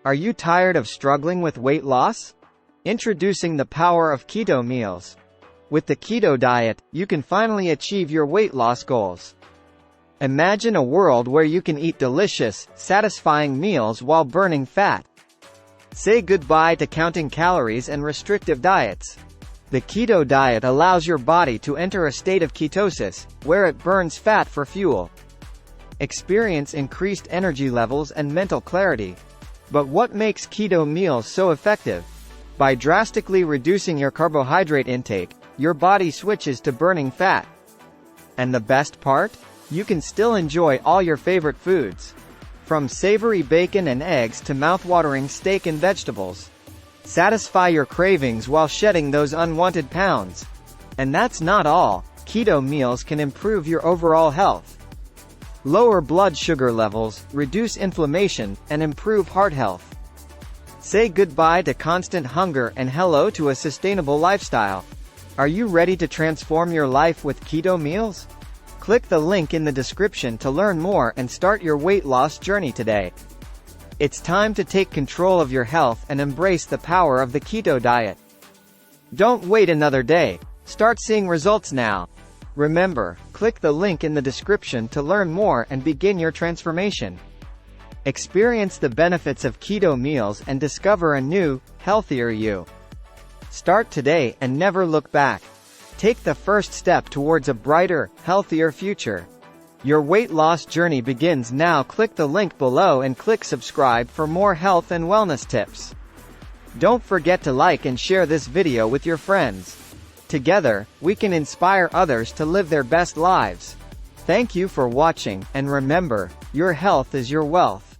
Are you tired of struggling with weight loss? Introducing the power of keto meals. With the keto diet, you can finally achieve your weight loss goals. Imagine a world where you can eat delicious, satisfying meals while burning fat. Say goodbye to counting calories and restrictive diets. The keto diet allows your body to enter a state of ketosis, where it burns fat for fuel. Experience increased energy levels and mental clarity. But what makes keto meals so effective? By drastically reducing your carbohydrate intake, your body switches to burning fat. And the best part? You can still enjoy all your favorite foods. From savory bacon and eggs to mouth-watering steak and vegetables. Satisfy your cravings while shedding those unwanted pounds. And that's not all. Keto meals can improve your overall health. Lower blood sugar levels, reduce inflammation, and improve heart health. Say goodbye to constant hunger and hello to a sustainable lifestyle. Are you ready to transform your life with keto meals? Click the link in the description to learn more and start your weight loss journey today. It's time to take control of your health and embrace the power of the keto diet. Don't wait another day. Start seeing results now. Remember, click the link in the description to learn more and begin your transformation. Experience the benefits of keto meals and discover a new, healthier you. Start today and never look back. Take the first step towards a brighter, healthier future. Your weight loss journey begins now. Click the link below and click subscribe for more health and wellness tips. Don't forget to like and share this video with your friends. Together, we can inspire others to live their best lives. Thank you for watching, and remember, your health is your wealth.